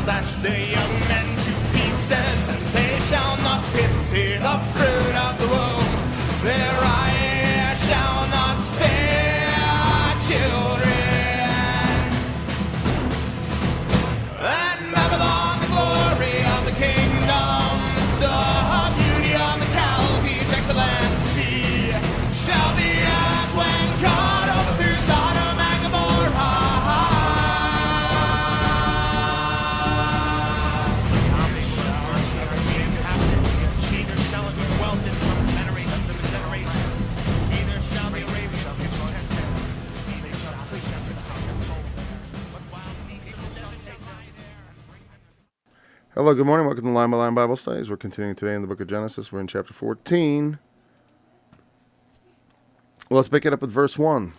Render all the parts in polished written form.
dash the young men to pieces, and they shall not pity the fruit of the womb. Their eye shall not spare children. And Babylon, the glory of the kingdoms, the beauty of the Chaldees' excellency, shall be as when God overthrew Sodom and Gomorrah. Neither shall it be dwelt in from generation to generation. Neither shall the Arabian pitch tent there. Neither shall the shepherd's house of gold. But wild beasts shall take lie there and bring them. Hello, good morning. Welcome to Line by Line Bible Studies. We're continuing today in the book of Genesis. We're in chapter 14. Let's pick it up with verse 1.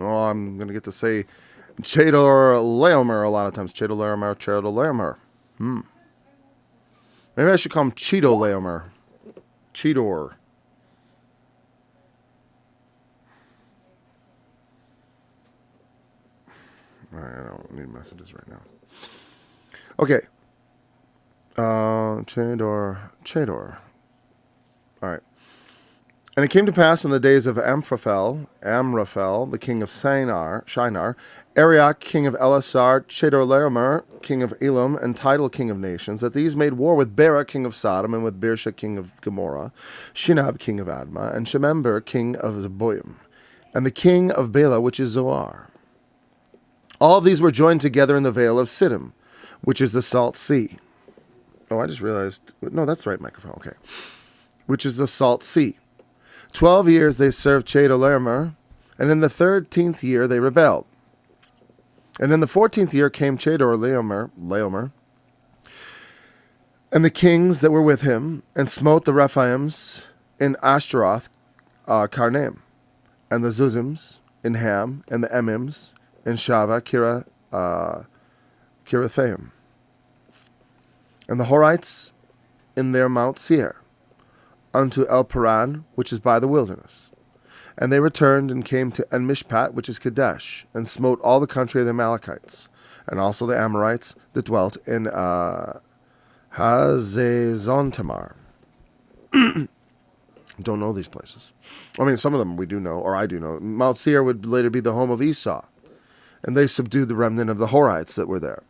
Oh, I'm going to get to say Chedorlaomer a lot of times. Chedorlaomer. Maybe I should call him Chedorlaomer. Chedor. All right, I don't need messages right now. Okay. Chedor. All right. And it came to pass in the days of Amraphel, the king of Shinar, Arioch, king of Elasar, Chedorlaomer, king of Elam, and Tidal, king of nations, that these made war with Bera, king of Sodom, and with Birsha, king of Gomorrah, Shinab, king of Admah, and Shemember, king of Zeboim, and the king of Bela, which is Zoar. All of these were joined together in the vale of Siddim, which is the Salt Sea. Oh, I just realized. No, that's the right microphone. Okay. Which is the Salt Sea. 12 years they served Chedorlaomer, and in the 13th year they rebelled. And in the 14th year came Chedorlaomer, and the kings that were with him, and smote the Rephaims in Ashtaroth, Karnaim, and the Zuzims in Ham, and the Emims in Shava, Kirithaim, and the Horites in their Mount Seir, unto El Paran, which is by the wilderness. And they returned and came to En-Mishpat, which is Kadesh, and smote all the country of the Amalekites, and also the Amorites that dwelt in Hazezontamar. Don't know these places. I mean, some of them we do know, or I do know. Mount Seir would later be the home of Esau, and they subdued the remnant of the Horites that were there.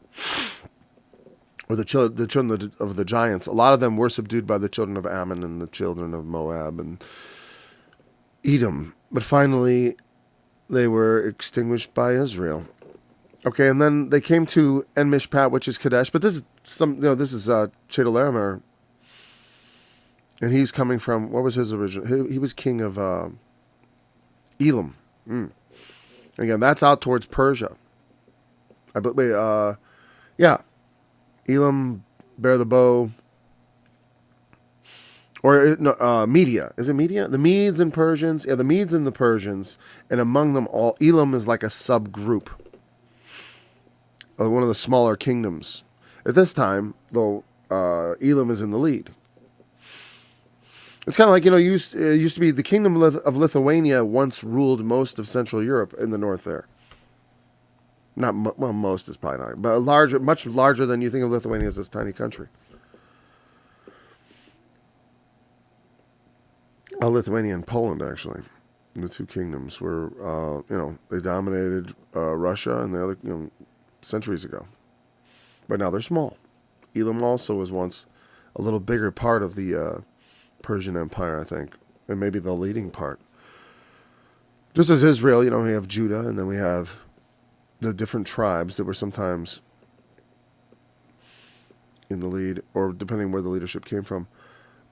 Or the children of the giants. A lot of them were subdued by the children of Ammon and the children of Moab and Edom. But finally, they were extinguished by Israel. Okay, and then they came to En-Mishpat, which is Kadesh. But this is Chedorlaomer, and he's coming from, what was his original? He was king of Elam. Again, that's out towards Persia. Yeah. Elam, bear the bow, or no, Media. Is it Media? The Medes and Persians. Yeah, the Medes and the Persians, and among them all, Elam is like a subgroup, one of the smaller kingdoms. At this time, though, Elam is in the lead. It's kind of like, it used to be the kingdom of Lithuania once ruled most of Central Europe in the north there. Most is probably not, but much larger than you think of Lithuania as this tiny country. Lithuania and Poland, actually, the two kingdoms were, they dominated Russia and the other, centuries ago. But now they're small. Elam also was once a little bigger part of the Persian Empire, I think, and maybe the leading part. Just as Israel, we have Judah, and then we have the different tribes that were sometimes in the lead, or depending where the leadership came from.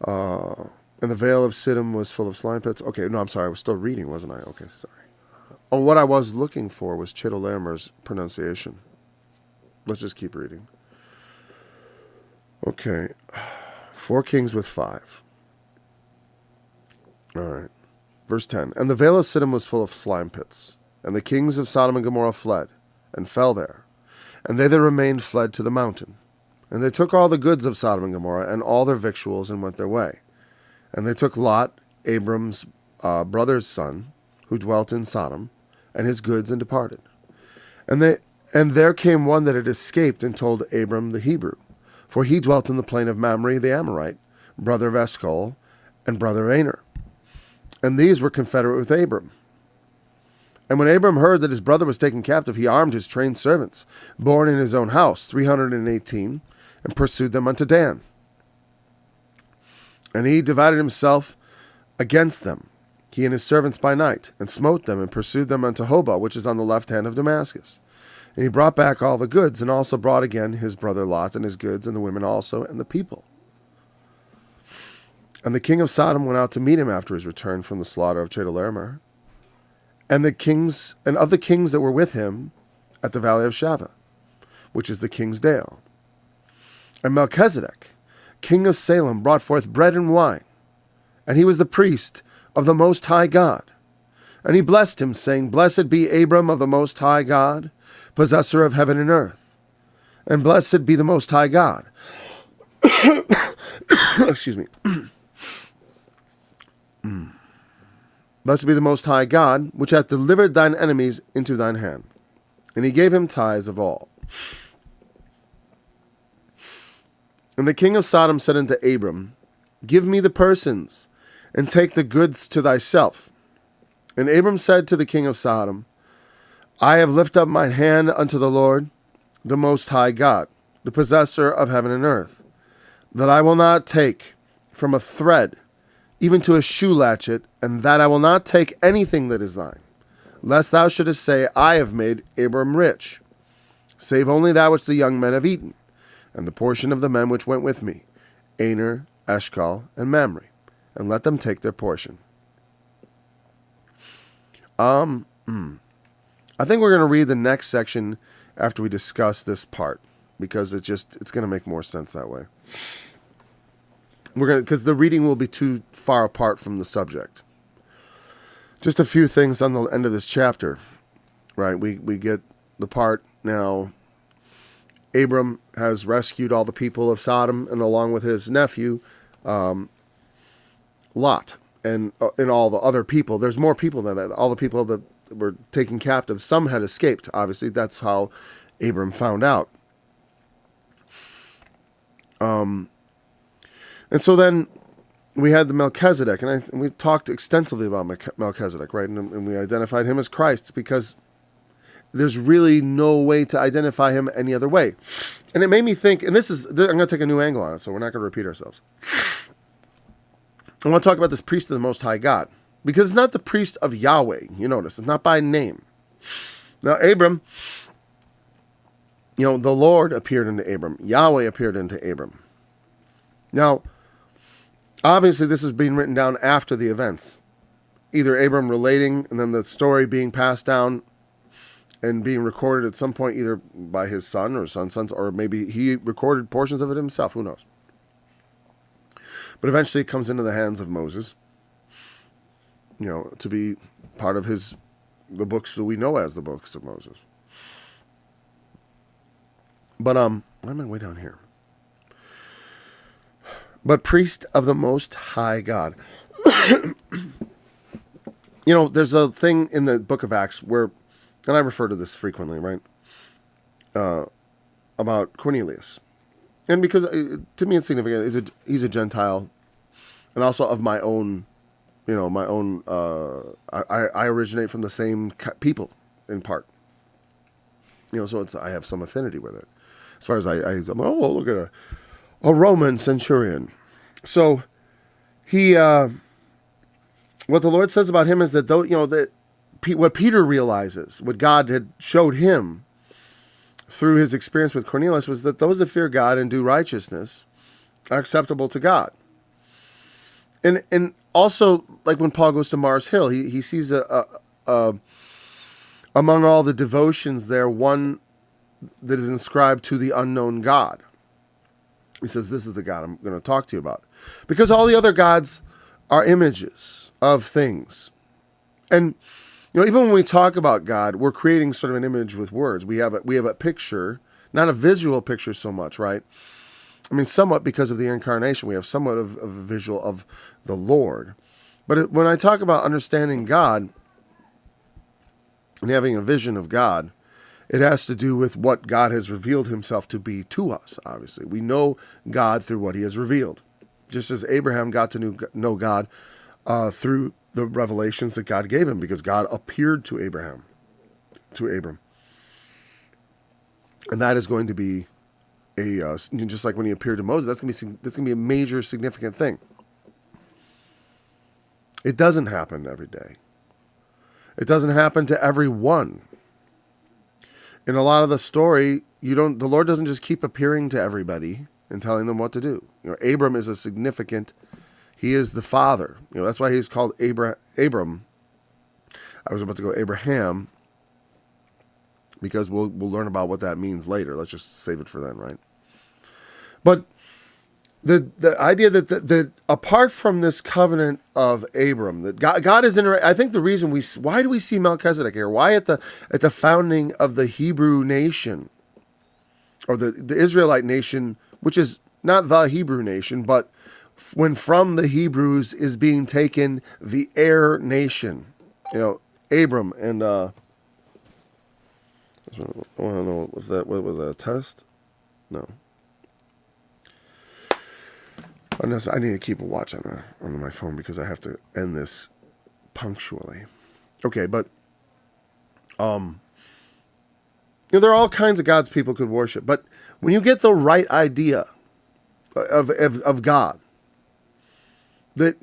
And the Vale of Siddim was full of slime pits. Okay, no, I'm sorry. I was still reading, wasn't I? Okay, sorry. What I was looking for was Chedorlaomer's pronunciation. Let's just keep reading. Okay. 4 kings with 5. All right. Verse 10. And the Vale of Siddim was full of slime pits. And the kings of Sodom and Gomorrah fled, and fell there. And they that remained fled to the mountain. And they took all the goods of Sodom and Gomorrah, and all their victuals, and went their way. And they took Lot, Abram's brother's son, who dwelt in Sodom, and his goods, and departed. And And there came one that had escaped and told Abram the Hebrew, for he dwelt in the plain of Mamre the Amorite, brother of Eshcol, and brother of Aner. And these were confederate with Abram. And when Abram heard that his brother was taken captive, he armed his trained servants, born in his own house, 318, and pursued them unto Dan. And he divided himself against them, he and his servants by night, and smote them, and pursued them unto Hobah, which is on the left hand of Damascus. And he brought back all the goods, and also brought again his brother Lot and his goods, and the women also, and the people. And the king of Sodom went out to meet him after his return from the slaughter of Chedorlaomer, and of the kings that were with him at the valley of Shaveh, which is the king's dale. And Melchizedek, king of Salem, brought forth bread and wine, and he was the priest of the Most High God. And he blessed him, saying, Blessed be Abram of the Most High God, possessor of heaven and earth. And blessed be the Most High God. Excuse me. Blessed be the Most High God, which hath delivered thine enemies into thine hand. And he gave him tithes of all. And the king of Sodom said unto Abram, Give me the persons, and take the goods to thyself. And Abram said to the king of Sodom, I have lifted up my hand unto the Lord, the Most High God, the possessor of heaven and earth, that I will not take from a thread, even to a shoe latchet, and that I will not take anything that is thine, lest thou shouldest say, I have made Abram rich, save only that which the young men have eaten, and the portion of the men which went with me, Aner, Eshcol, and Mamre, and let them take their portion. I think we're going to read the next section after we discuss this part, because it's going to make more sense that way. Because the reading will be too far apart from the subject. Just a few things on the end of this chapter, right? We get the part now. Abram has rescued all the people of Sodom, and along with his nephew, Lot, and all the other people. There's more people than that. All the people that were taken captive. Some had escaped. Obviously, that's how Abram found out. And so then we had the Melchizedek, and we talked extensively about Melchizedek, right? And we identified him as Christ, because there's really no way to identify him any other way. And it made me think, and I'm going to take a new angle on it, so we're not going to repeat ourselves. I want to talk about this priest of the Most High God, because it's not the priest of Yahweh. You notice, it's not by name. Now, Abram, the Lord appeared unto Abram. Yahweh appeared unto Abram. Now, obviously, this is being written down after the events. Either Abram relating, and then the story being passed down and being recorded at some point, either by his son or son's sons, or maybe he recorded portions of it himself. Who knows? But eventually it comes into the hands of Moses, to be part of the books that we know as the books of Moses. But, why am I way down here? But priest of the Most High God. There's a thing in the book of Acts where, and I refer to this frequently, right? About Cornelius. And because, to me, it's significant. He's a Gentile, and also of my own, I originate from the same people, in part. So I have some affinity with it. As far as I'm look at a Roman centurion. So he, what the Lord says about him is that what Peter realizes, what God had showed him through his experience with Cornelius, was that those that fear God and do righteousness are acceptable to God. And also, like when Paul goes to Mars Hill, he sees among all the devotions there, one that is inscribed to the unknown God. He says, this is the God I'm going to talk to you about. Because all the other gods are images of things. And even when we talk about God, we're creating sort of an image with words. We have a picture, not a visual picture so much, right? I mean, somewhat because of the incarnation, we have somewhat of a visual of the Lord. But when I talk about understanding God and having a vision of God, It has to do with what God has revealed himself to be to us, obviously. We know God through what he has revealed. Just as Abraham got to know God through the revelations that God gave him, because God appeared to Abram. And that is going to be just like when he appeared to Moses, that's going to be a major significant thing. It doesn't happen every day. It doesn't happen to everyone. In a lot of the story, the Lord doesn't just keep appearing to everybody and telling them what to do. Abram is he is the father. That's why he's called Abram. I was about to go Abraham, because we'll learn about what that means later. Let's just save it for then, right? But the idea that apart from this covenant of Abram, that God is I think the reason why do we see Melchizedek here? Why at the founding of the Hebrew nation, or the Israelite nation, which is not the Hebrew nation, but when from the Hebrews is being taken the heir nation, Abram and I want to know if that was a test. No. I need to keep a watch on my phone, because I have to end this punctually. Okay, but there are all kinds of gods people could worship, but when you get the right idea of God, that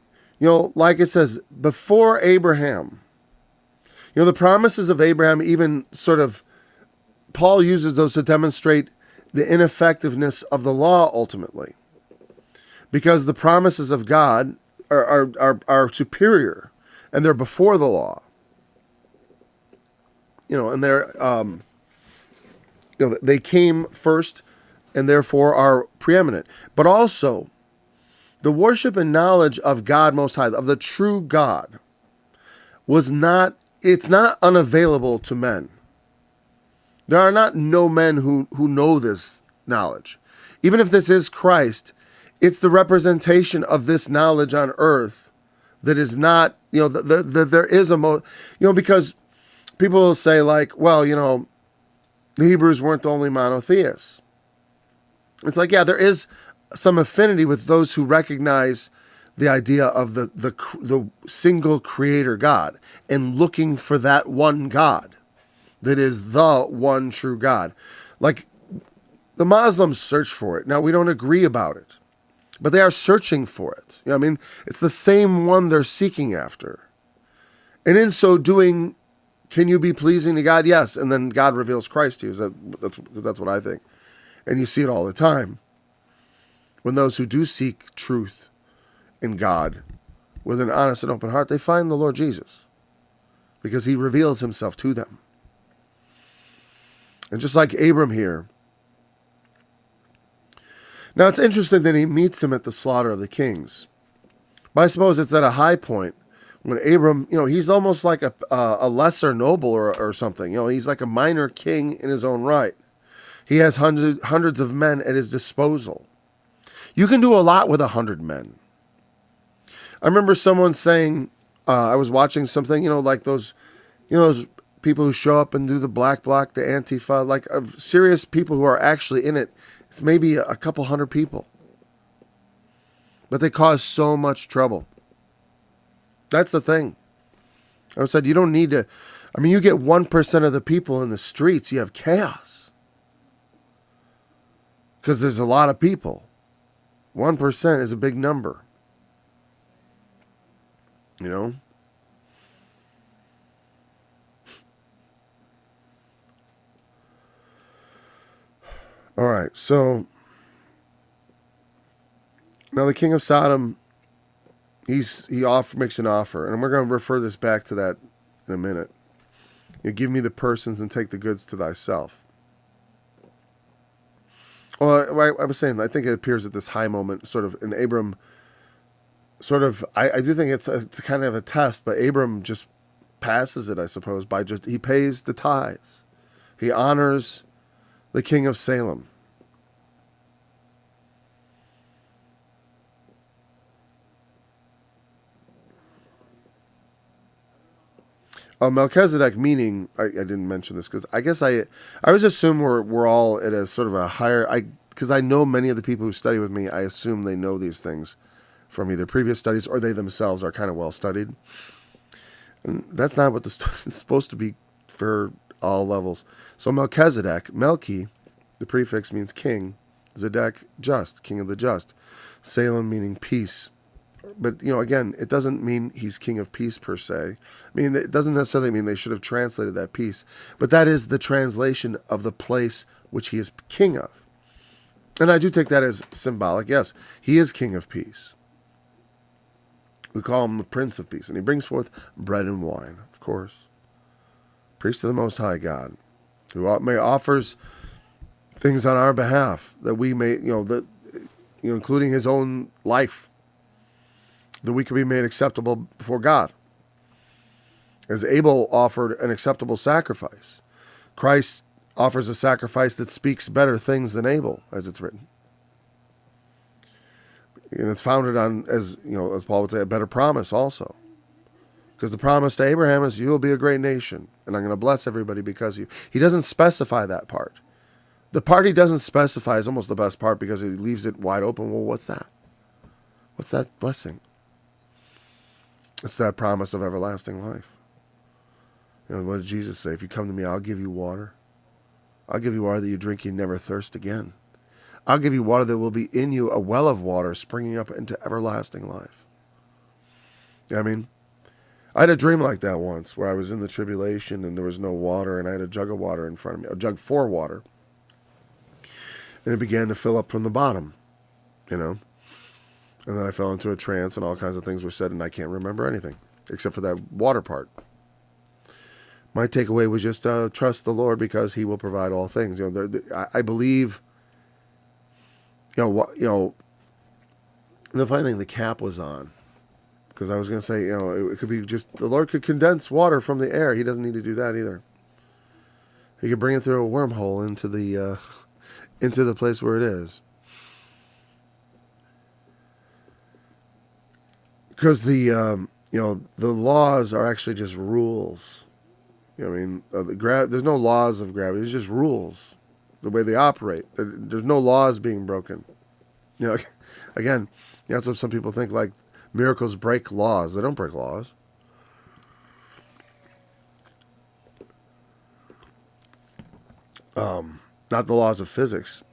like it says, before Abraham, the promises of Abraham, even sort of Paul uses those to demonstrate the ineffectiveness of the law ultimately. Because the promises of God are superior, and they're before the law. And they're they came first, and therefore are preeminent. But also, the worship and knowledge of God Most High, of the true God, it's not unavailable to men. There are not no men who know this knowledge. Even if this is Christ, it's the representation of this knowledge on earth that is not, there is because people will say, like, well, the Hebrews weren't the only monotheists. It's like, yeah, there is some affinity with those who recognize the idea of the single creator God and looking for that one God that is the one true God. Like, the Muslims search for it. Now, we don't agree about it, but they are searching for it. It's the same one they're seeking after. And in so doing, can you be pleasing to God? Yes. And then God reveals Christ to you. That's what I think. And you see it all the time. When those who do seek truth in God with an honest and open heart, they find the Lord Jesus, because he reveals himself to them. And just like Abram here, now, it's interesting that he meets him at the slaughter of the kings. But I suppose it's at a high point when Abram, he's almost like a lesser noble or something. He's like a minor king in his own right. He has hundreds of men at his disposal. You can do a lot with 100 men. I remember someone saying, I was watching something, like those people who show up and do the black bloc, the Antifa, like serious people who are actually in it. It's maybe a couple hundred people. But they cause so much trouble. That's the thing. I said, you don't need to, you get 1% of the people in the streets, you have chaos. Because there's a lot of people. 1% is a big number. All right, so now the king of Sodom, he makes an offer, and we're going to refer this back to that in a minute. Give me the persons and take the goods to thyself. Well, I was saying, I think it appears at this high moment, sort of, in Abram, sort of, I do think it's kind of a test, but Abram just passes it, I suppose, he pays the tithes. He honors the king of Salem. Melchizedek meaning, I didn't mention this because I guess I always assume we're all at a sort of a higher, because I know many of the people who study with me, I assume they know these things from either previous studies or they themselves are kind of well studied. And that's not what it's supposed to be for all levels. So Melchizedek, Melchi, the prefix means king. Zedek, just, king of the just. Salem meaning peace. But, again, it doesn't mean he's king of peace per se. I mean, it doesn't necessarily mean they should have translated that peace. But that is the translation of the place which he is king of. And I do take that as symbolic. Yes, he is king of peace. We call him the Prince of Peace. And he brings forth bread and wine, of course. Priest of the Most High God, who may offers things on our behalf that we may, including his own life, that we could be made acceptable before God. As Abel offered an acceptable sacrifice, Christ offers a sacrifice that speaks better things than Abel, as it's written. And it's founded on, as Paul would say, a better promise also. Because the promise to Abraham is, you will be a great nation, and I'm going to bless everybody because of you. He doesn't specify that part. The part he doesn't specify is almost the best part because he leaves it wide open. Well, what's that? What's that blessing? It's that promise of everlasting life. What did Jesus say? If you come to me, I'll give you water. I'll give you water that you drink, you never thirst again. I'll give you water that will be in you, a well of water springing up into everlasting life. I mean, I had a dream like that once where I was in the tribulation and there was no water and I had a jug of water in front of me, a jug for water. And it began to fill up from the bottom, And then I fell into a trance and all kinds of things were said and I can't remember anything except for that water part. My takeaway was just trust the Lord because he will provide all things. I believe, the funny thing, the cap was on. Because I was going to say, it could be just, the Lord could condense water from the air. He doesn't need to do that either. He could bring it through a wormhole into the place where it is. Because the laws are actually just rules. There's no laws of gravity. It's just rules, the way they operate. There's no laws being broken. Again, that's what some people think, like miracles break laws. They don't break laws. Not the laws of physics.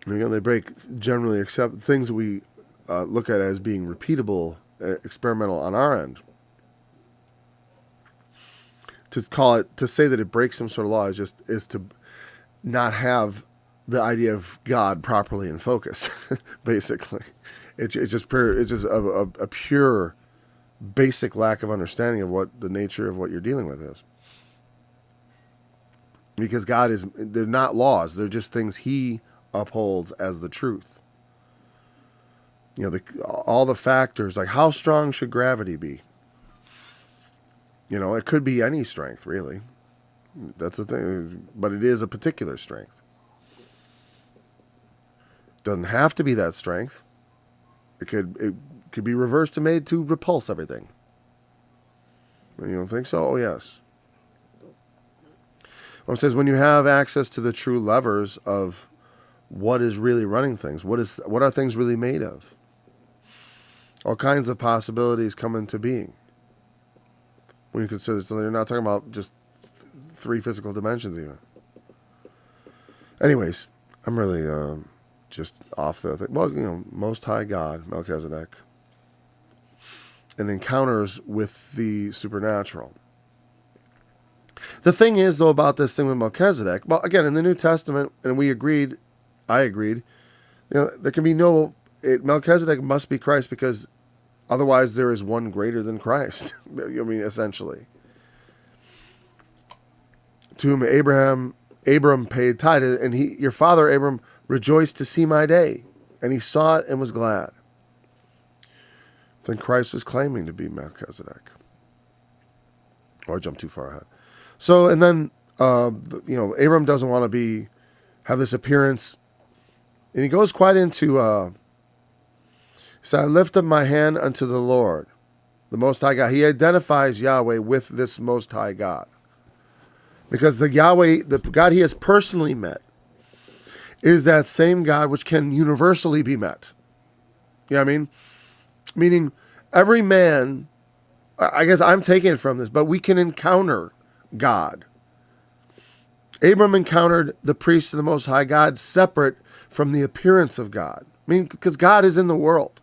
They break generally except things that we look at as being repeatable, experimental on our end. To say that it breaks some sort of law is to not have the idea of God properly in focus. Basically, it's just a pure, basic lack of understanding of what the nature of what you're dealing with is. Because they're not laws; they're just things He upholds as the truth. All the factors, like how strong should gravity be? It could be any strength, really. That's the thing. But it is a particular strength. Doesn't have to be that strength. It could be reversed and made to repulse everything. You don't think so? Oh, yes. Well, it says when you have access to the true levers of what is really running things, what are things really made of? All kinds of possibilities come into being. When you consider, so you're not talking about just 3 physical dimensions even. Anyways, I'm really just off the thing. Well, Most High God, Melchizedek, and encounters with the supernatural. The thing is, though, about this thing with Melchizedek, well, again, in the New Testament, and I agreed, there can be Melchizedek must be Christ because otherwise there is one greater than Christ. Essentially. To whom Abram paid tithe, and your father Abram rejoiced to see my day, and he saw it and was glad. Then Christ was claiming to be Melchizedek. Or I jumped too far ahead. So, and then, Abram doesn't want to have this appearance, and he goes quite into, he said, I lift up my hand unto the Lord. The Most High God. He identifies Yahweh with this Most High God. Because the Yahweh, the God he has personally met, is that same God which can universally be met. You know what I mean? Meaning, every man, I guess I'm taking it from this, but we can encounter God. Abram encountered the priest of the Most High God separate from the appearance of God. I mean, because God is in the world.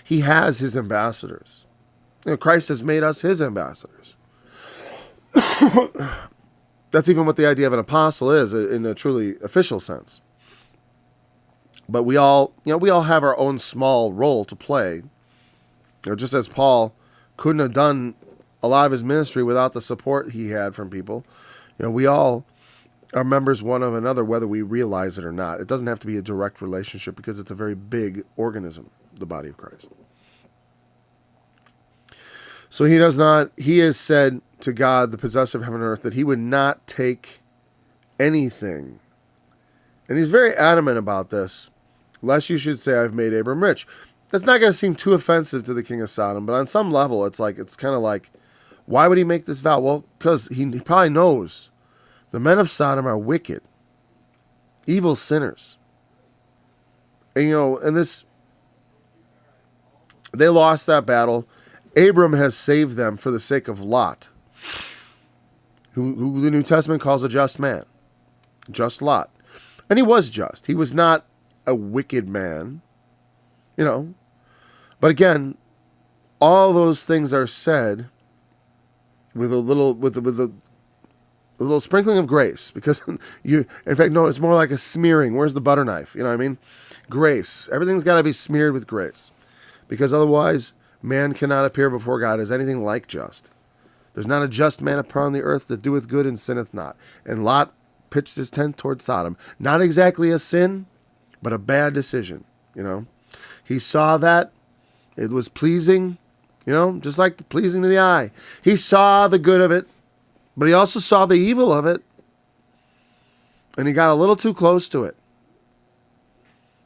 He has his ambassadors. You know, Christ has made us his ambassadors. That's even what the idea of an apostle is in a truly official sense. But we all have our own small role to play. You know, just as Paul couldn't have done a lot of his ministry without the support he had from people. You know, we all are members one of another, whether we realize it or not. It doesn't have to be a direct relationship because it's a very big organism, the body of Christ. So he has said to God, the possessor of heaven and earth, that he would not take anything. And he's very adamant about this. Lest you should say, I've made Abram rich. That's not going to seem too offensive to the king of Sodom, but on some level, it's kind of like, why would he make this vow? Well, because he probably knows the men of Sodom are wicked, evil sinners. And, you know, they lost that battle. Abram has saved them for the sake of Lot, who the New Testament calls a just man. Just Lot. And he was just. He was not a wicked man, you know. But again, all those things are said with a little sprinkling of grace, because in fact, no, it's more like a smearing. Where's the butter knife? You know what I mean? Grace. Everything's got to be smeared with grace, because otherwise, man cannot appear before God as anything like just. There's not a just man upon the earth that doeth good and sinneth not. And Lot pitched his tent toward Sodom. Not exactly a sin, but a bad decision, you know. He saw that. It was pleasing, you know, just like pleasing to the eye. He saw the good of it, but he also saw the evil of it. And he got a little too close to it.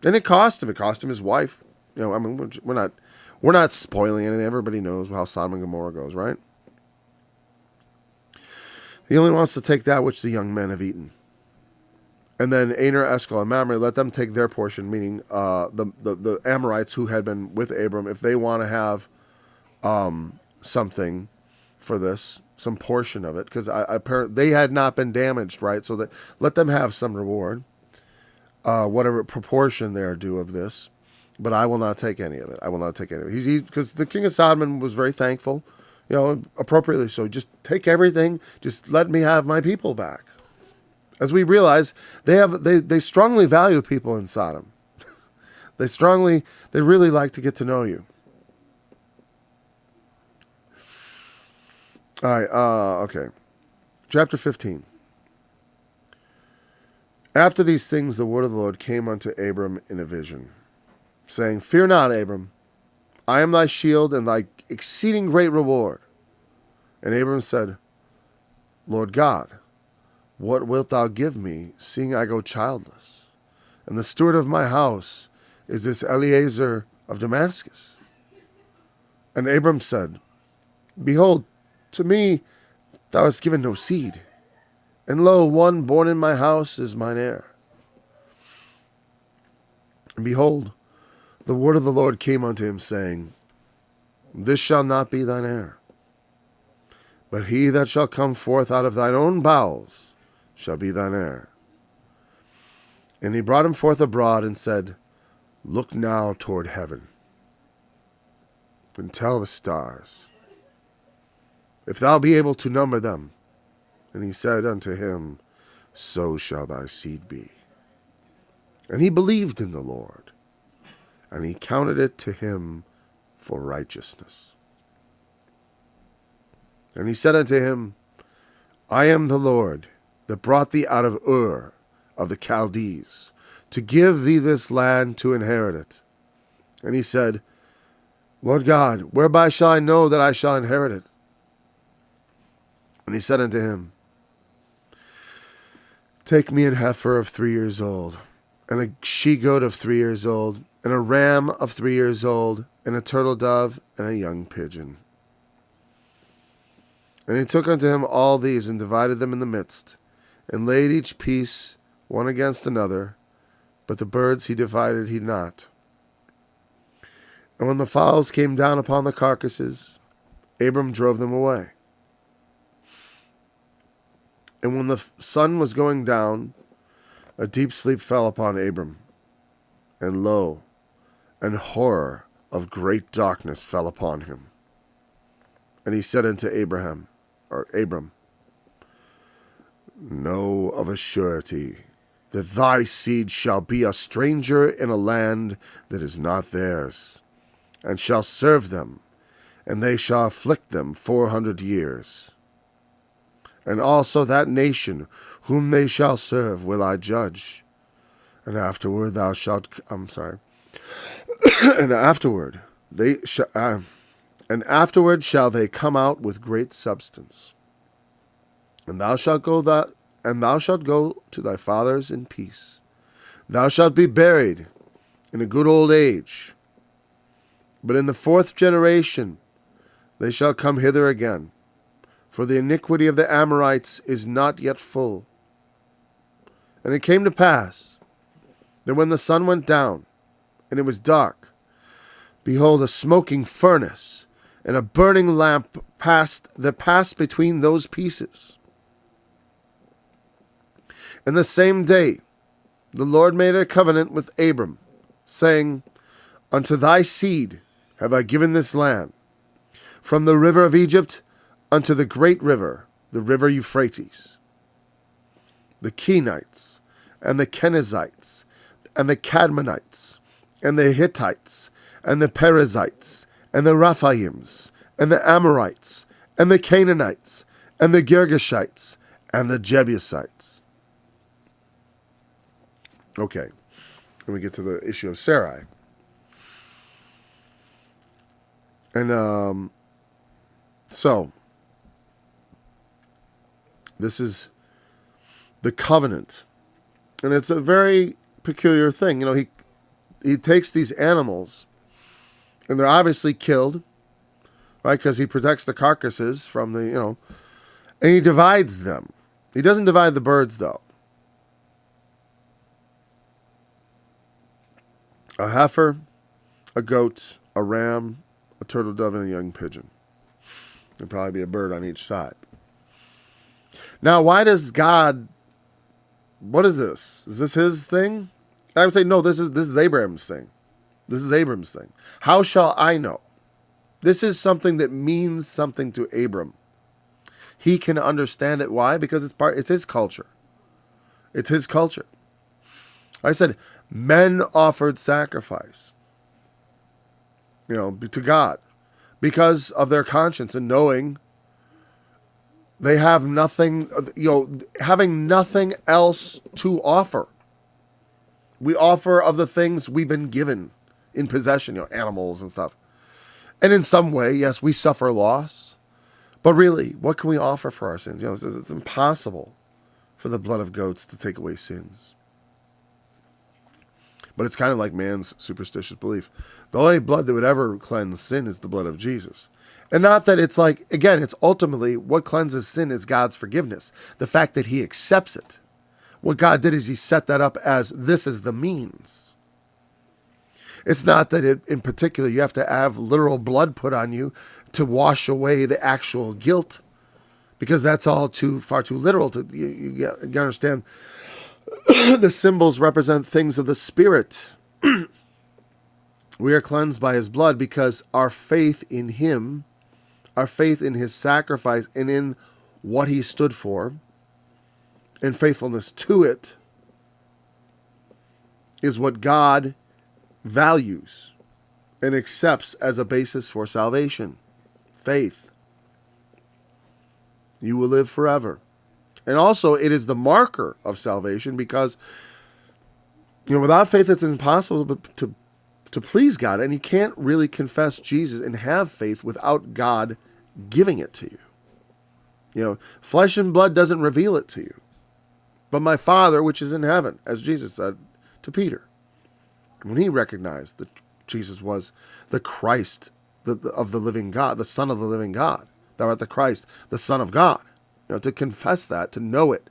And it cost him. It cost him his wife. You know, I mean, we're not spoiling anything. Everybody knows how Sodom and Gomorrah goes, right? He only wants to take that which the young men have eaten. And then Aner, Eshcol, and Mamre, let them take their portion, meaning the Amorites who had been with Abram, if they want to have something for this, some portion of it, because they had not been damaged, right? So that let them have some reward, whatever proportion they are due of this. But I will not take any of it. I will not take any of it. Because the king of Sodom was very thankful, you know, appropriately so. Just take everything. Just let me have my people back. As we realize, they strongly value people in Sodom. They really like to get to know you. All right, okay. Chapter 15. After these things, the word of the Lord came unto Abram in a vision, saying, Fear not, Abram, I am thy shield and thy exceeding great reward. And Abram said, Lord God, what wilt thou give me, seeing I go childless? And the steward of my house is this Eliezer of Damascus. And Abram said, Behold, to me thou hast given no seed, and lo, one born in my house is mine heir. And behold, the word of the Lord came unto him, saying, This shall not be thine heir, but he that shall come forth out of thine own bowels shall be thine heir. And he brought him forth abroad and said, Look now toward heaven, and tell the stars, if thou be able to number them. And he said unto him, So shall thy seed be. And he believed in the Lord, and he counted it to him for righteousness. And he said unto him, I am the Lord that brought thee out of Ur of the Chaldees, to give thee this land to inherit it. And he said, Lord God, whereby shall I know that I shall inherit it? And he said unto him, Take me an heifer of 3 years old, and a she-goat of 3 years old, and a ram of 3 years old, and a turtle dove, and a young pigeon. And he took unto him all these, and divided them in the midst, and laid each piece one against another, but the birds he divided he not. And when the fowls came down upon the carcasses, Abram drove them away. And when the sun was going down, a deep sleep fell upon Abram, and lo, an horror of great darkness fell upon him. And he said unto Abram, Know of a surety that thy seed shall be a stranger in a land that is not theirs, and shall serve them, and they shall afflict them 400 years. And also that nation whom they shall serve will I judge, and afterward shall they come out with great substance. And thou shalt go to thy fathers in peace. Thou shalt be buried in a good old age. But in the 4th generation they shall come hither again, for the iniquity of the Amorites is not yet full. And it came to pass that when the sun went down, and it was dark, behold, a smoking furnace and a burning lamp passed between those pieces. And the same day the Lord made a covenant with Abram, saying, Unto thy seed have I given this land, from the river of Egypt unto the great river, the river Euphrates. The Kenites, and the Kenizzites, and the Cadmonites, and the Hittites, and the Perizzites, and the Rephaims, and the Amorites, and the Canaanites, and the Girgashites, and the Jebusites. Okay, then we get to the issue of Sarai. And so this is the covenant, and it's a very peculiar thing. You know, he takes these animals, and they're obviously killed, right? Because he protects the carcasses from the, and he divides them. He doesn't divide the birds, though. A heifer, a goat, a ram, a turtle dove, and a young pigeon. There'd probably be a bird on each side. Now, why does God... What is this? Is this his thing? I would say, no, this is Abraham's thing. This is Abram's thing. How shall I know? This is something that means something to Abram. He can understand it. Why? Because it's his culture. It's his culture. I said, men offered sacrifice, to God because of their conscience and knowing they have nothing, having nothing else to offer. We offer of the things we've been given in possession, animals and stuff. And in some way, yes, we suffer loss. But really, what can we offer for our sins? It's impossible for the blood of goats to take away sins. But it's kind of like man's superstitious belief. The only blood that would ever cleanse sin is the blood of Jesus. And not that it's like, again, it's ultimately what cleanses sin is God's forgiveness. The fact that he accepts it. What God did is he set that up as this is the means. It's not that in particular you have to have literal blood put on you to wash away the actual guilt. Because that's all far too literal. You understand, the symbols represent things of the Spirit. We are cleansed by his blood because our faith in him, our faith in his sacrifice and in what he stood for, and faithfulness to it, is what God values and accepts as a basis for salvation. Faith. You will live forever. And also, it is the marker of salvation because, without faith, it's impossible to please God. And you can't really confess Jesus and have faith without God giving it to you. Flesh and blood doesn't reveal it to you, but my Father, which is in heaven, as Jesus said to Peter, when he recognized the Jesus was the Christ of the living God, the Son of the living God. Thou art the Christ, the Son of God. To confess that, to know it,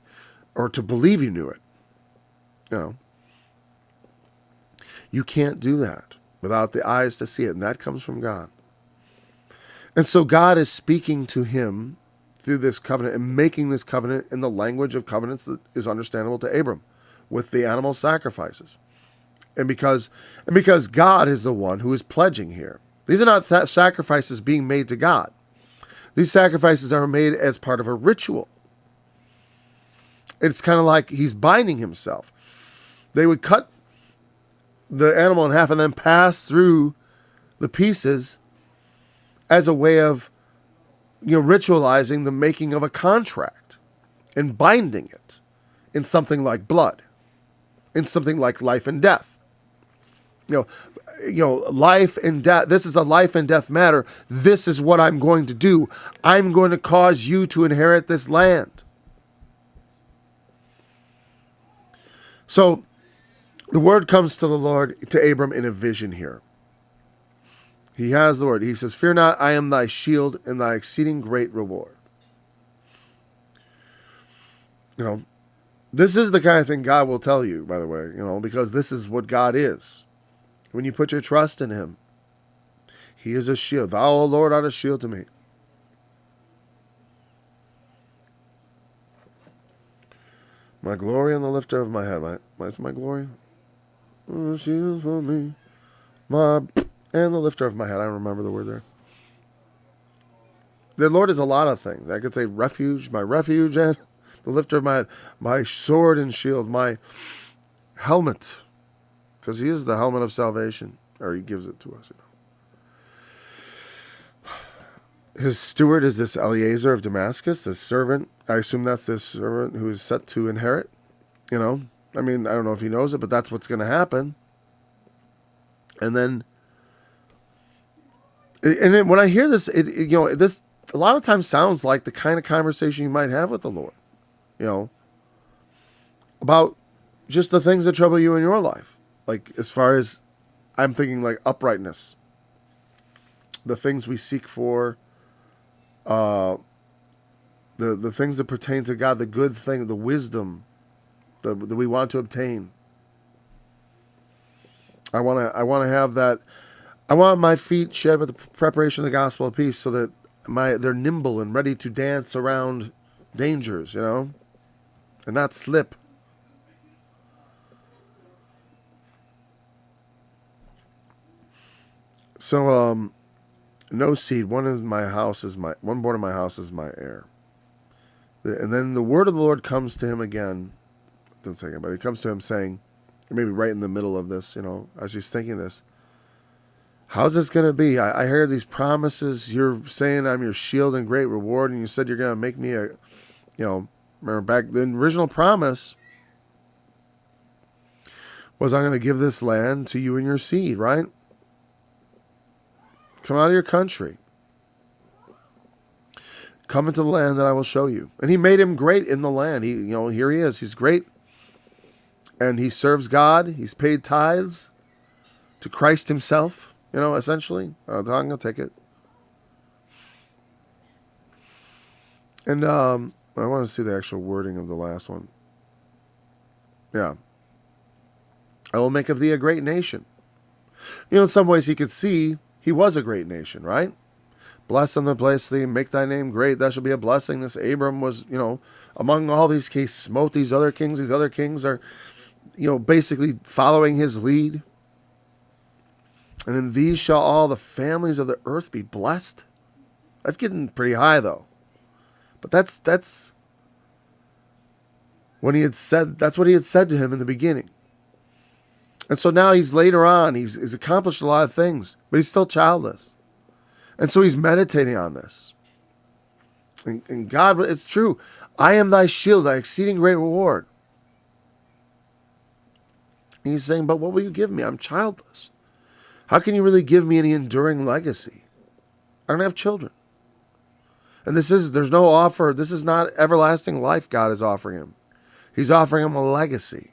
or to believe you knew it. You can't do that without the eyes to see it, and that comes from God. And so God is speaking to him through this covenant and making this covenant in the language of covenants that is understandable to Abram with the animal sacrifices. And because God is the one who is pledging here. These are not sacrifices being made to God. These sacrifices are made as part of a ritual. It's kind of like he's binding himself. They would cut the animal in half and then pass through the pieces as a way of ritualizing the making of a contract and binding it in something like blood, in something like life and death. Life and death. This is a life and death matter. This is what I'm going to do. I'm going to cause you to inherit this land. So the word comes to the Lord, to Abram in a vision here. He has the word. He says, "Fear not, I am thy shield and thy exceeding great reward." This is the kind of thing God will tell you, by the way, because this is what God is. When you put your trust in him, he is a shield. Thou, O Lord, art a shield to me. My glory and the lifter of my head. What's my glory? A shield for me. And the lifter of my head. I don't remember the word there. The Lord is a lot of things. I could say refuge, my refuge, and the lifter of my head. My sword and shield. My helmet. Because he is the helmet of salvation. Or he gives it to us, His steward is this Eliezer of Damascus, this servant. I assume that's this servant who is set to inherit. I don't know if he knows it, but that's what's going to happen. And then when I hear this, this a lot of times sounds like the kind of conversation you might have with the Lord, about just the things that trouble you in your life. Like, as far as I'm thinking, like uprightness, the things we seek for, the things that pertain to God, the good thing, the wisdom that we want to obtain. I want to have that. I want my feet shed with the preparation of the gospel of peace, so that they're nimble and ready to dance around dangers, and not slip. So, no seed. One born in my house is my heir. And then the word of the Lord comes to him again. Didn't say again, but it comes to him saying, maybe right in the middle of this, as he's thinking this. How's this going to be? I hear these promises. You're saying I'm your shield and great reward, and you said you're going to make me remember back, the original promise was, I'm going to give this land to you and your seed, right? Come out of your country. Come into the land that I will show you. And he made him great in the land. Here he is. He's great. And he serves God. He's paid tithes to Christ himself, essentially. I'm going to take it. And I want to see the actual wording of the last one. Yeah. I will make of thee a great nation. In some ways he could see he was a great nation, right? Bless them that bless thee, make thy name great. That shall be a blessing. This Abram was, among all these kings, smote these other kings. These other kings are, basically following his lead. And in these shall all the families of the earth be blessed. That's getting pretty high, though. But that's when he had said, that's what he had said to him in the beginning. And so now he's later on, he's accomplished a lot of things, but he's still childless. And so he's meditating on this. And God, it's true. I am thy shield, thy exceeding great reward. And he's saying, but what will you give me? I'm childless. How can you really give me any enduring legacy? I don't have children. And there's no offer. This is not everlasting life God is offering him. He's offering him a legacy.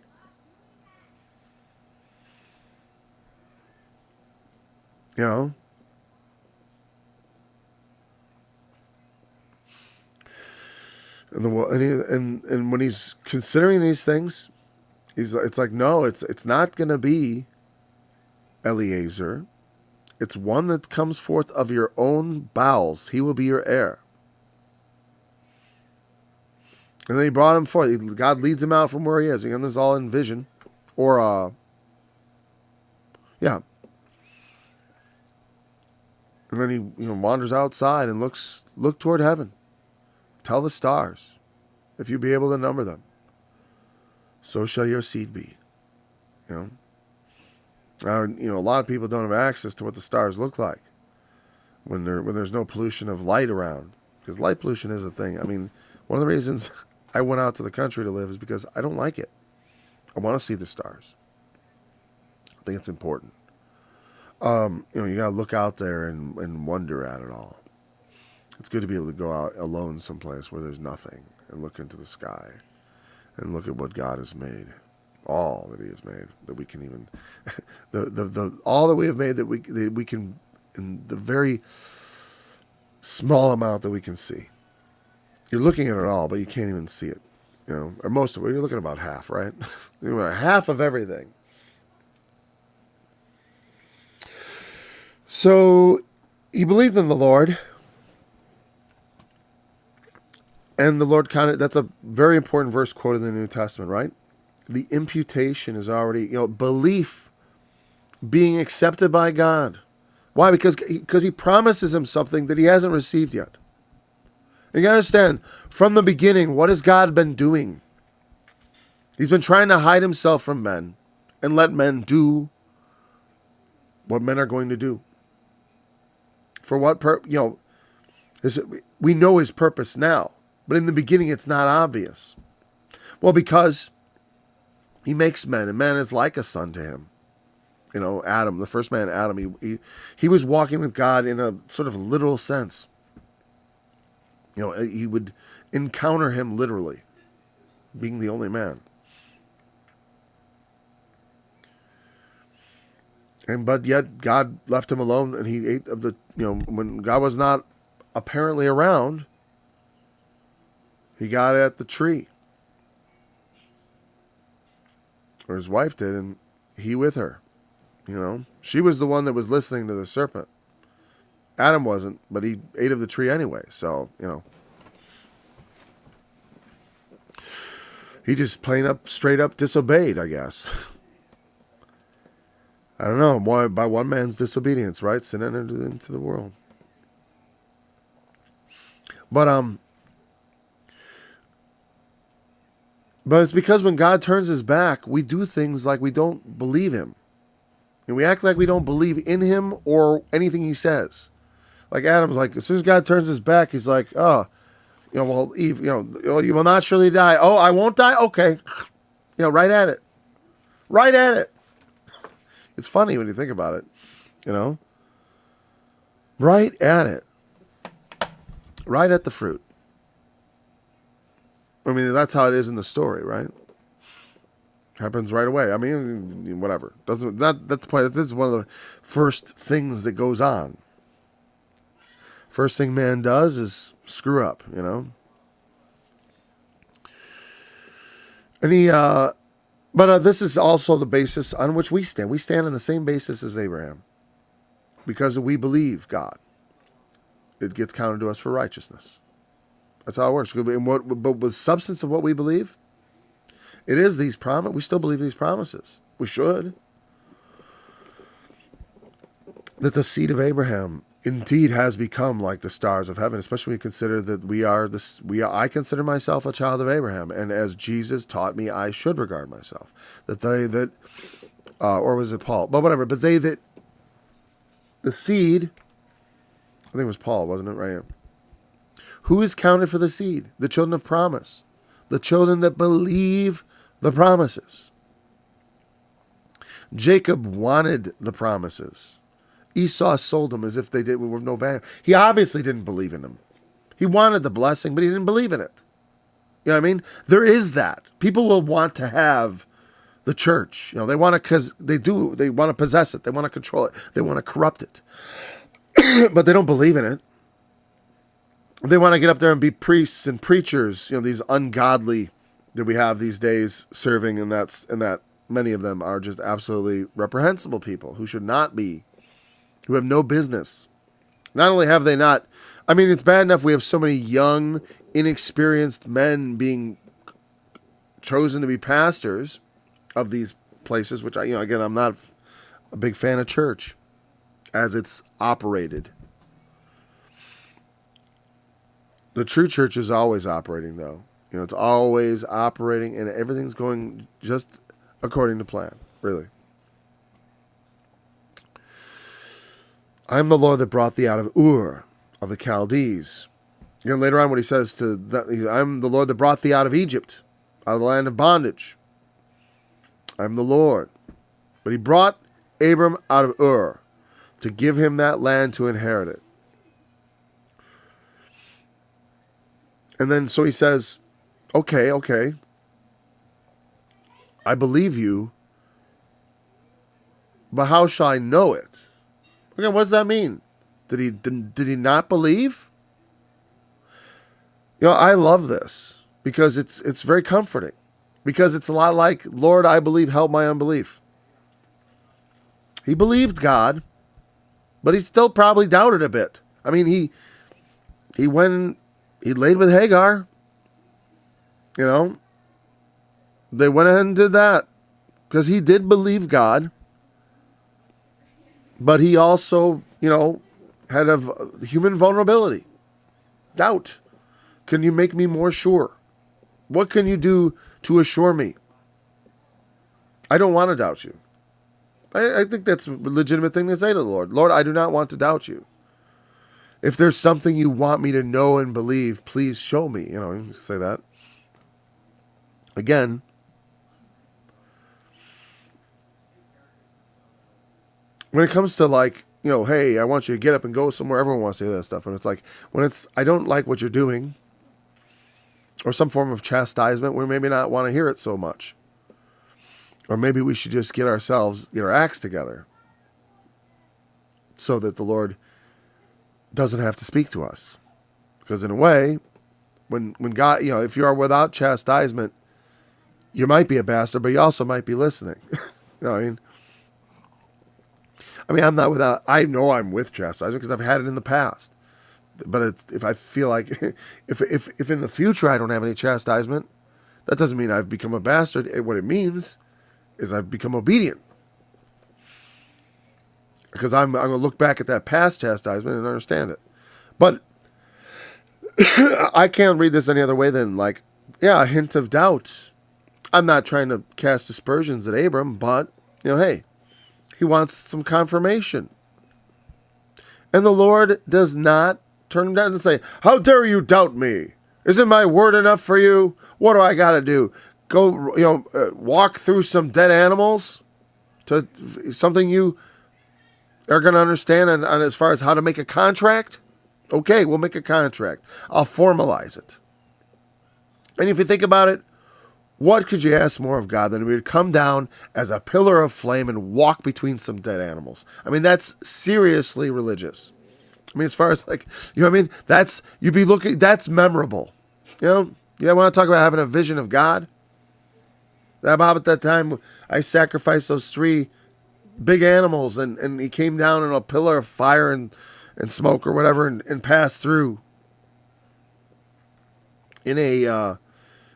You know? And when he's considering these things, it's like, no, it's not going to be Eliezer. It's one that comes forth of your own bowels. He will be your heir. And then he brought him forth. God leads him out from where he is. Again, this is all in vision. Or, yeah. And then he wanders outside and look toward heaven. Tell the stars, if you be able to number them, so shall your seed be. You know, a lot of people don't have access to what the stars look like when there's no pollution of light around, because light pollution is a thing. I mean, one of the reasons I went out to the country to live is because I don't like it. I want to see the stars. I think it's important. You got to look out there and wonder at it all. It's good to be able to go out alone someplace where there's nothing and look into the sky and look at what God has made, all that He has made, that we can even, all that we have made that we can, in the very small amount that we can see. You're looking at it all, but you can't even see it, or most of it. You're looking at about half, right? Half of everything. So he believed in the Lord. And the Lord counted, that's a very important verse quoted in the New Testament, right? The imputation is already, belief being accepted by God. Why? Because he promises him something that he hasn't received yet. And you gotta understand, from the beginning, what has God been doing? He's been trying to hide himself from men and let men do what men are going to do. For what we know his purpose now. But in the beginning, it's not obvious. Well, because he makes men, and man is like a son to him. Adam, the first man, Adam, he was walking with God in a sort of literal sense. He would encounter him literally, being the only man. But yet God left him alone, and he ate of the, when God was not apparently around, he got at the tree. Or his wife did, and he with her. She was the one that was listening to the serpent. Adam wasn't, but he ate of the tree anyway. So, he just straight up disobeyed, I guess. I don't know. Why? By one man's disobedience, right? Sin entered into the world. But it's because when God turns his back, we do things like we don't believe him. And we act like we don't believe in him or anything he says. Like Adam's like, as soon as God turns his back, he's like, well, Eve, you will not surely die. Oh, I won't die? Okay. Right at it. Right at it. It's funny when you think about it, Right at it. Right at the fruit. I mean, that's how it is in the story, right? Happens right away. I mean, whatever. That's the point. This is one of the first things that goes on. First thing man does is screw up, And this is also the basis on which we stand. We stand on the same basis as Abraham, because we believe God. It gets counted to us for righteousness. That's how it works. But with substance of what we believe, it is these promises. We still believe these promises. We should. That the seed of Abraham indeed has become like the stars of heaven, especially when you consider that I consider myself a child of Abraham, and as Jesus taught me, I should regard myself. Or was it Paul? But whatever. But the seed, I think it was Paul, wasn't it? Right. Who is counted for the seed? The children of promise. The children that believe the promises. Jacob wanted the promises. Esau sold them as if they did with no value. He obviously didn't believe in them. He wanted the blessing, but he didn't believe in it. You know what I mean? There is that. People will want to have the church. They want to, because they want to possess it. They want to control it. They want to corrupt it. But they don't believe in it. They want to get up there and be priests and preachers, these ungodly that we have these days serving, and that many of them are just absolutely reprehensible people who should not be, who have no business. Not only have they not, it's bad enough we have so many young, inexperienced men being chosen to be pastors of these places, which again, I'm not a big fan of church as it's operated. The true church is always operating, though. It's always operating, and everything's going just according to plan, really. I am the Lord that brought thee out of Ur of the Chaldees. Again, later on, what he says I am the Lord that brought thee out of Egypt, out of the land of bondage. I am the Lord. But he brought Abram out of Ur to give him that land to inherit it. And then so he says, okay, I believe you, but how shall I know it? Okay, what does that mean? Did he not believe? I love this because it's very comforting, because it's a lot like, Lord, I believe, help my unbelief. He believed God, but he still probably doubted a bit. He went. He laid with Hagar. They went ahead and did that because he did believe God. But he also, had a human vulnerability. Doubt. Can you make me more sure? What can you do to assure me? I don't want to doubt you. I think that's a legitimate thing to say to the Lord. Lord, I do not want to doubt you. If there's something you want me to know and believe, please show me. You say that. Again, when it comes to hey, I want you to get up and go somewhere, everyone wants to hear that stuff. And it's like, I don't like what you're doing, or some form of chastisement, we maybe not want to hear it so much. Or maybe we should just get our acts together so that the Lord doesn't have to speak to us. Because in a way, when God, if you are without chastisement, you might be a bastard, but you also might be listening. You know what I mean? I'm not without, I know I'm with chastisement because I've had it in the past. But if I feel like, if in the future I don't have any chastisement, that doesn't mean I've become a bastard. What it means is I've become obedient. Because I'm going to look back at that past chastisement and understand it. But I can't read this any other way than a hint of doubt. I'm not trying to cast aspersions at Abram, but, hey, he wants some confirmation. And the Lord does not turn him down and say, how dare you doubt me? Isn't my word enough for you? What do I got to do? Go, walk through some dead animals to something you are going to understand and as far as how to make a contract? Okay, we'll make a contract. I'll formalize it. And if you think about it, what could you ask more of God than he would come down as a pillar of flame and walk between some dead animals? That's seriously religious. As far as that's, you'd be looking, that's memorable. You want to talk about having a vision of God? About that time, I sacrificed those 3 big animals, and he came down in a pillar of fire and smoke or whatever, and passed through in a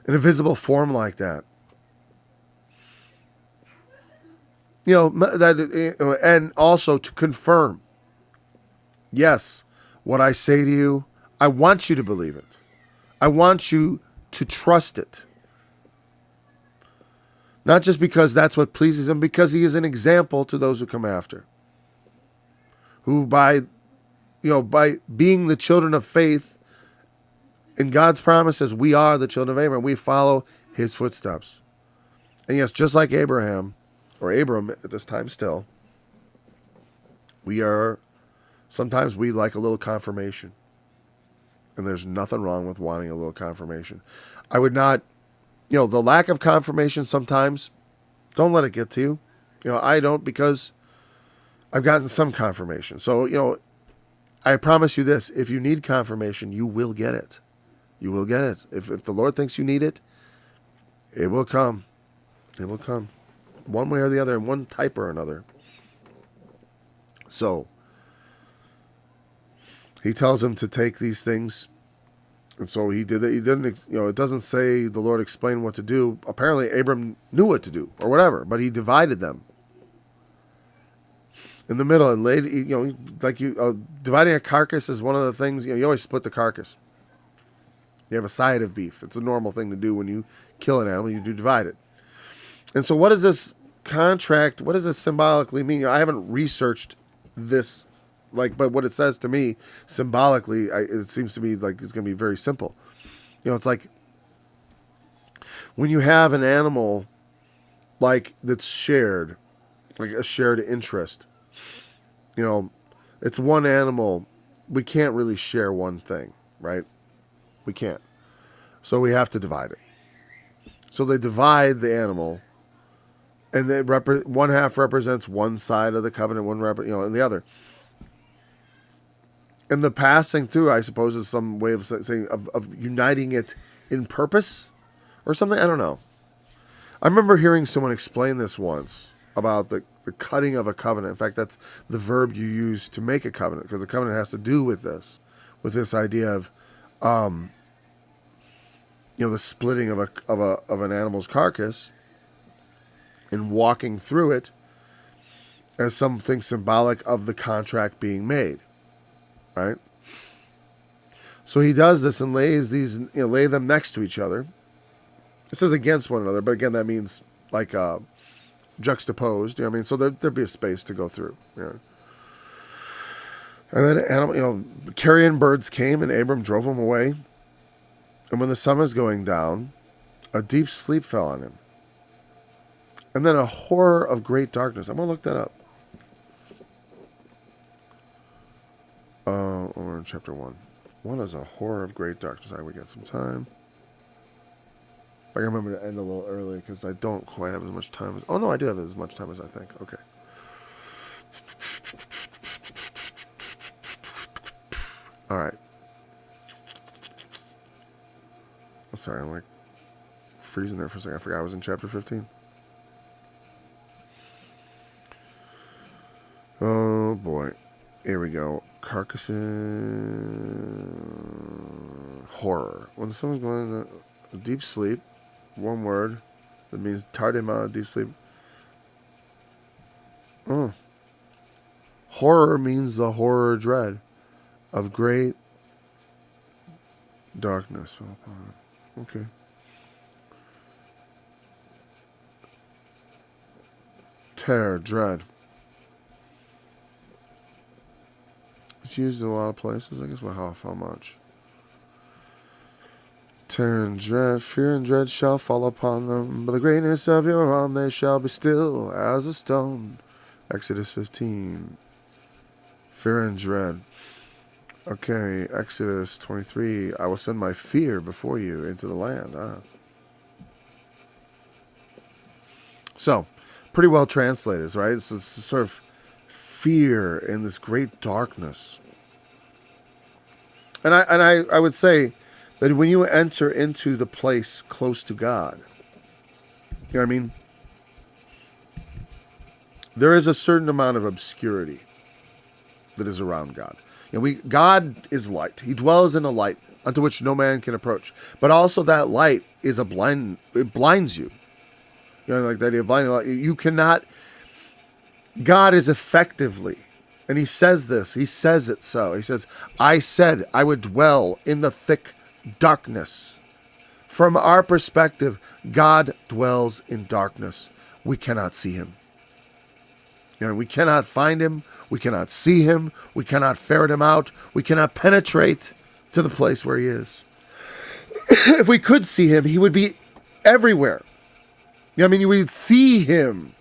visible form like that. And also to confirm, yes, what I say to you, I want you to believe it. I want you to trust it. Not just because that's what pleases him, because he is an example to those who come after. Who by being the children of faith, in God's promises, we are the children of Abraham. We follow his footsteps. And yes, just like Abraham, or Abram at this time still, sometimes we like a little confirmation. And there's nothing wrong with wanting a little confirmation. I would not, the lack of confirmation sometimes Don't let it get to you. I don't, because I've gotten some confirmation. So, I promise you this. If you need confirmation, you will get it. You will get it. If the Lord thinks you need it, it will come. It will come. One way or the other, in one type or another. So, he tells him to take these things. And so he did it. He didn't, it doesn't say the Lord explained what to do. Apparently, Abram knew what to do or whatever, but he divided them in the middle and laid, dividing a carcass is one of the things, you always split the carcass. You have a side of beef. It's a normal thing to do when you kill an animal. You do divide it. And so what does this contract, what does this symbolically mean? I haven't researched this, but what it says to me symbolically, it seems to me like it's going to be very simple. It's like when you have an animal that's shared, like a shared interest, it's one animal. We can't really share one thing, right? We can't. So we have to divide it. So they divide the animal, and one half represents one side of the covenant, and the other. And the passing through, I suppose, is some way of saying of uniting it in purpose or something. I don't know. I remember hearing someone explain this once about the cutting of a covenant. In fact, that's the verb you use to make a covenant, because the covenant has to do with this idea of, the splitting of an animal's carcass and walking through it as something symbolic of the contract being made, right? So he does this and lays these, lay them next to each other. It says against one another, but again, that means juxtaposed. So there'd be a space to go through. And then carrion birds came, and Abram drove them away. And when the sun was going down, a deep sleep fell on him. And then a horror of great darkness. I'm going to look that up. We're in chapter 1. What is a horror of great darkness? We got some time. I can remember to end a little early because I don't quite have as much time. Oh, no, I do have as much time as I think. Okay. All right. Oh, sorry, I'm freezing there for a second. I forgot I was in chapter 15. Oh, boy. Here we go. Carcasses. Horror. When the sun was going into a deep sleep, one word, that means tardema, deep sleep. Oh. Horror means the horror dread of great darkness fell upon him. Okay. Terror, dread. It's used in a lot of places. I guess how much? Terror and dread, fear and dread shall fall upon them. By the greatness of your arm they shall be still as a stone. Exodus 15. Fear and dread. Okay, Exodus 23. I will send my fear before you into the land. So, pretty well translated, right? It's sort of fear in this great darkness. And I would say that when you enter into the place close to God, you know what I mean? There is a certain amount of obscurity that is around God. God is light. He dwells in a light unto which no man can approach. But also that light is it blinds you. Like that idea of blinding light. You cannot, God is effectively, and he says this, he says it so. He says, I said I would dwell in the thick darkness. From our perspective, God dwells in darkness. We cannot see him. We cannot find him. We cannot see him. We cannot ferret him out. We cannot penetrate to the place where he is. If we could see him, he would be everywhere. You would see him.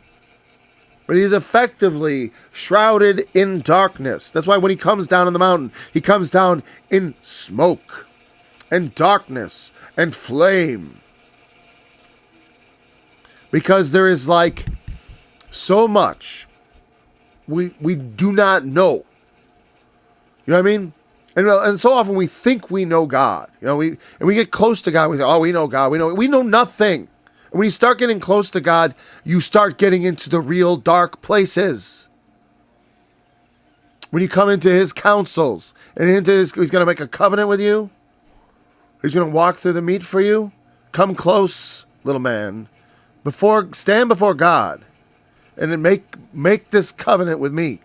But he's effectively shrouded in darkness. That's why when he comes down on the mountain, he comes down in smoke and darkness and flame. because there is like so much we do not know. You know what I mean? And so often we think we know God. You know, we get close to God. We say, "Oh, we know God. We know nothing." And when you start getting close to God, you start getting into the real dark places. When you come into His counsels and He's going to make a covenant with you. He's going to walk through the meat for you. Come close, little man. Stand before God, and then make this covenant with me.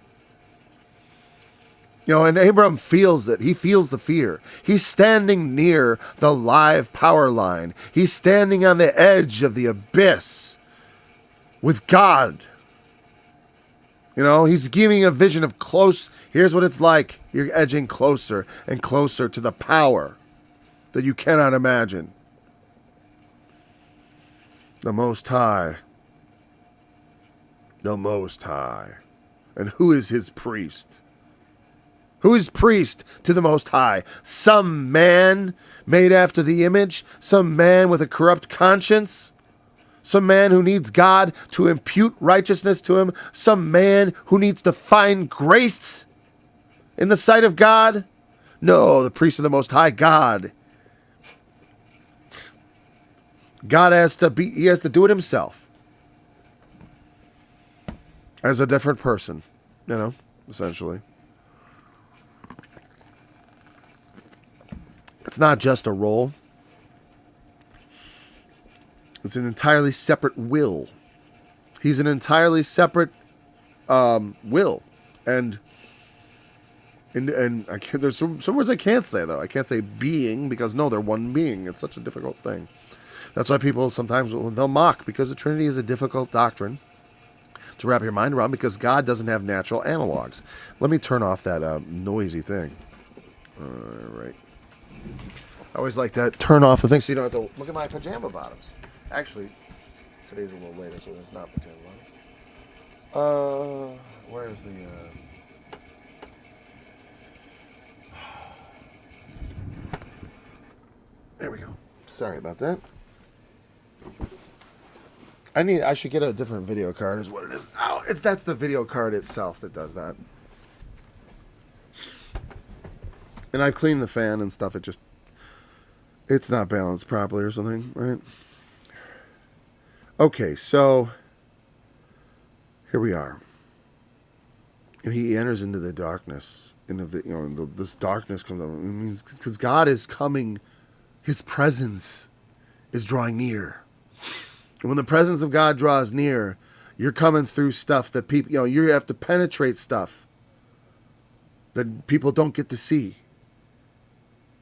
You know, and Abram feels it. He feels the fear. He's standing near the live power line. He's standing on the edge of the abyss with God. You know, he's giving a vision of close. Here's what it's like. You're edging closer and closer to the power that you cannot imagine. The Most High. The Most High. And who is his priest? Who is priest to the Most High? Some man made after the image? Some man with a corrupt conscience? Some man who needs God to impute righteousness to him? Some man who needs to find grace in the sight of God? No, the priest of the Most High God. God he has to do it himself. As a different person, you know, essentially. It's not just a role. It's an entirely separate will. He's an entirely separate will. And there's some words I can't say, though. I can't say being, because no, they're one being. It's such a difficult thing. That's why people sometimes, they'll mock, because the Trinity is a difficult doctrine to wrap your mind around, because God doesn't have natural analogs. Let me turn off that noisy thing. All right. I always like to turn off the thing so you don't have to look at my pajama bottoms. Actually, today's a little later, so it's not pajama bottoms. Where's the... There we go. Sorry about that. I should get a different video card is what it is. Oh, that's the video card itself that does that. And I've cleaned the fan and stuff. It's not balanced properly or something, right? Okay, so here we are. He enters into the darkness. This darkness comes up. It means because God is coming, His presence is drawing near. And when the presence of God draws near, you're coming through stuff that people, you have to penetrate stuff that people don't get to see.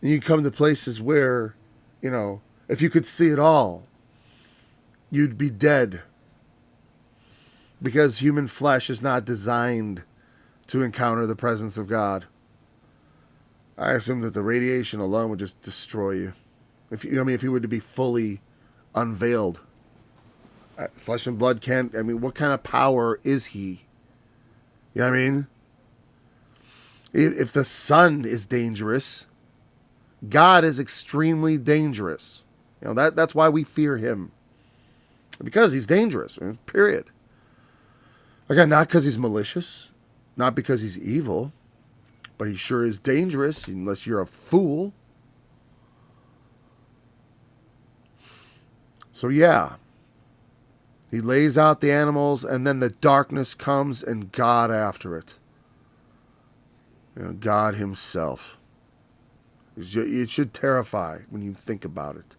And you come to places where, if you could see it all, you'd be dead. Because human flesh is not designed to encounter the presence of God. I assume that the radiation alone would just destroy you. If he were to be fully unveiled. Flesh and blood can't, what kind of power is he? You know what I mean? If the sun is dangerous, God is extremely dangerous. That's why we fear him. Because he's dangerous, period. Again, not because he's malicious, not because he's evil, but he sure is dangerous unless you're a fool. So yeah, he lays out the animals, and then the darkness comes, and God after it. God himself. It should terrify when you think about it.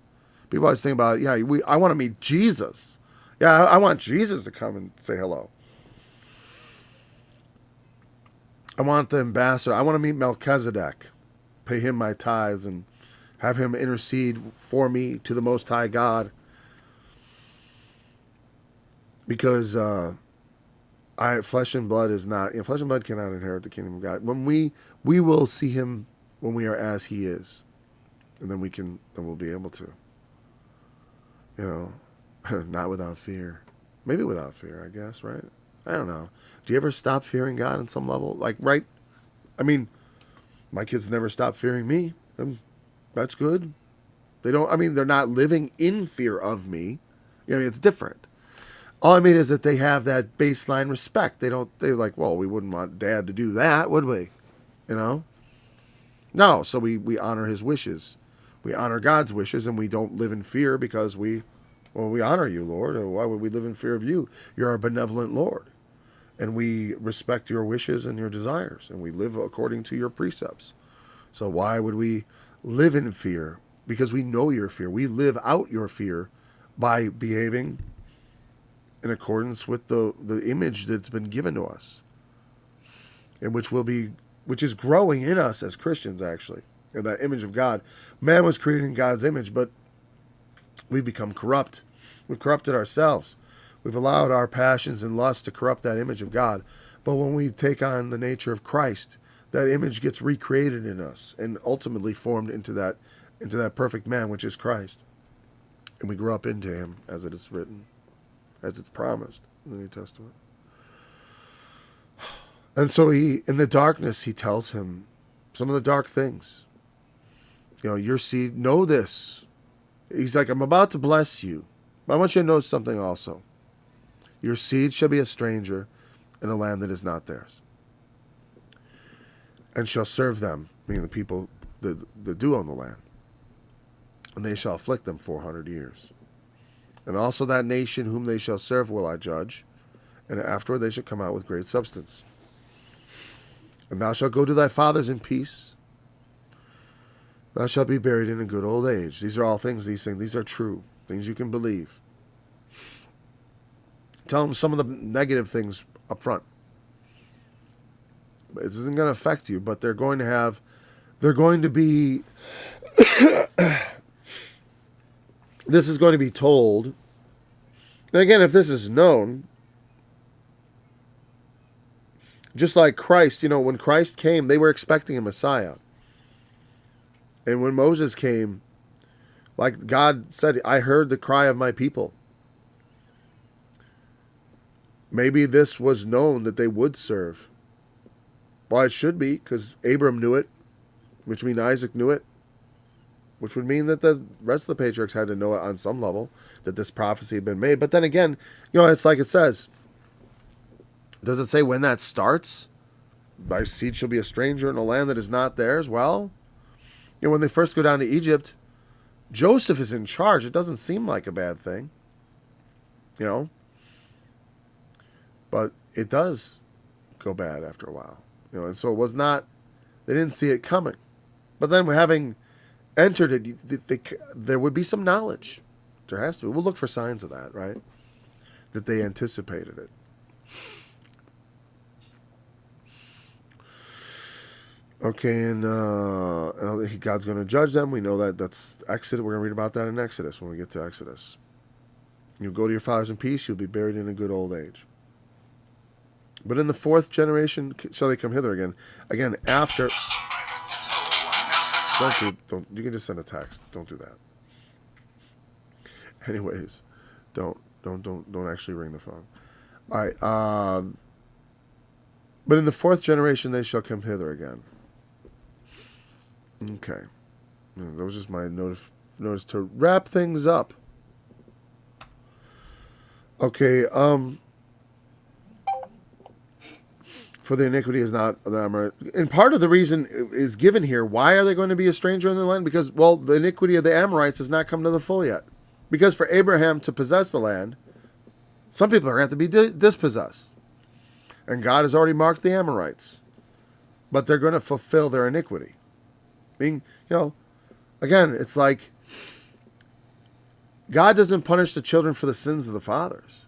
People always think about, I want to meet Jesus. Yeah, I want Jesus to come and say hello. I want the ambassador. I want to meet Melchizedek, pay him my tithes, and have him intercede for me to the Most High God. Because flesh and blood is not, flesh and blood cannot inherit the kingdom of God. When we will see him when we are as he is, and then we'll be able to, not without fear. Maybe without fear, I guess, right? I don't know. Do you ever stop fearing God on some level? Right? My kids never stop fearing me. That's good. They're not living in fear of me. It's different. All I mean is that they have that baseline respect. They're like, well, we wouldn't want dad to do that, would we? You know? No, so we honor his wishes. We honor God's wishes, and we don't live in fear because we honor you, Lord. Or why would we live in fear of you? You're our benevolent Lord. And we respect your wishes and your desires, and we live according to your precepts. So why would we live in fear? Because we know your fear. We live out your fear by behaving in accordance with the image that's been given to us, and which is growing in us as Christians, actually, in that image of God. Man was created in God's image, but we've become corrupt. We've corrupted ourselves. We've allowed our passions and lusts to corrupt that image of God. But when we take on the nature of Christ, that image gets recreated in us and ultimately formed into that perfect man, which is Christ. And we grow up into him, as it is written, as it's promised in the New Testament. And so in the darkness, he tells him some of the dark things. Your seed, know this. He's like, I'm about to bless you, but I want you to know something also. Your seed shall be a stranger in a land that is not theirs, and shall serve them, meaning the people that do own the land, and they shall afflict them 400 years. And also that nation whom they shall serve will I judge, and afterward they shall come out with great substance. And thou shalt go to thy fathers in peace. Thou shalt be buried in a good old age. These are all things, these are true, things you can believe. Tell them some of the negative things up front. This isn't going to affect you, but they're going to be, this is going to be told. And again, if this is known, just like Christ, when Christ came, they were expecting a Messiah. And when Moses came, like God said, I heard the cry of my people. Maybe this was known that they would serve. Well, it should be, because Abram knew it, which means Isaac knew it, which would mean that the rest of the patriarchs had to know it on some level, that this prophecy had been made. But then again, it's like it says. Does it say when that starts? Thy seed shall be a stranger in a land that is not theirs? Well, when they first go down to Egypt, Joseph is in charge. It doesn't seem like a bad thing. But it does go bad after a while. And so it was not, they didn't see it coming. But then having entered it, there would be some knowledge. There has to be. We'll look for signs of that, right? That they anticipated it. Okay, and God's going to judge them. We know that's Exodus. We're going to read about that in Exodus when we get to Exodus. You'll go to your fathers in peace. You'll be buried in a good old age. But in the fourth generation shall they come hither again. Again, after. Don't. You can just send a text. Don't do that. Anyways, don't actually ring the phone. All right. But in the fourth generation they shall come hither again. Okay. That was just my notice to wrap things up. Okay. For the iniquity is not the Amorite. And part of the reason is given here. Why are they going to be a stranger in the land? Because, the iniquity of the Amorites has not come to the full yet. Because for Abraham to possess the land, some people are going to have to be dispossessed. And God has already marked the Amorites. But they're going to fulfill their iniquity. Again, it's like God doesn't punish the children for the sins of the fathers.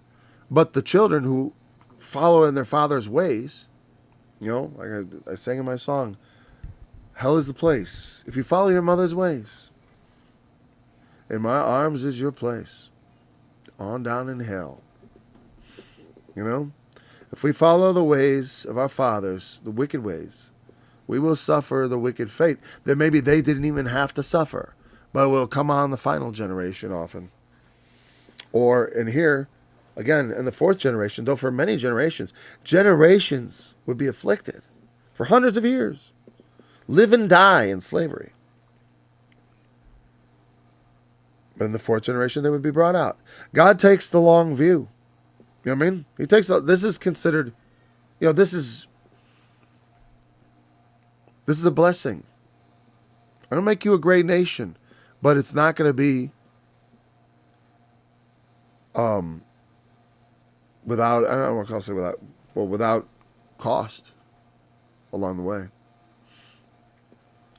But the children who follow in their father's ways, like I sang in my song, hell is the place if you follow your mother's ways. In my arms is your place, on down in hell. If we follow the ways of our fathers, the wicked ways, we will suffer the wicked fate that maybe they didn't even have to suffer, but will come on the final generation often. Or in here, again, in the fourth generation, though for many generations would be afflicted for hundreds of years, live and die in slavery. But in the fourth generation, they would be brought out. God takes the long view. You know what I mean? He takes this is considered, this is a blessing. I don't make you a great nation, but it's not going to be without, I don't know what I'll say without cost along the way.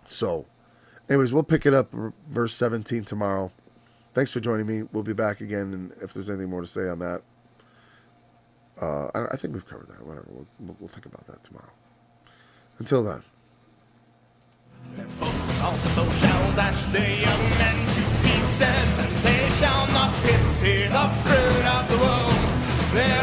So, anyways, we'll pick it up verse 17 tomorrow. Thanks for joining me. We'll be back again, and if there's anything more to say on that, I think we've covered that. Whatever, we'll think about that tomorrow. Until then. Boats also shall dash the young men to pieces, and they shall not pity the fruit of the womb. Their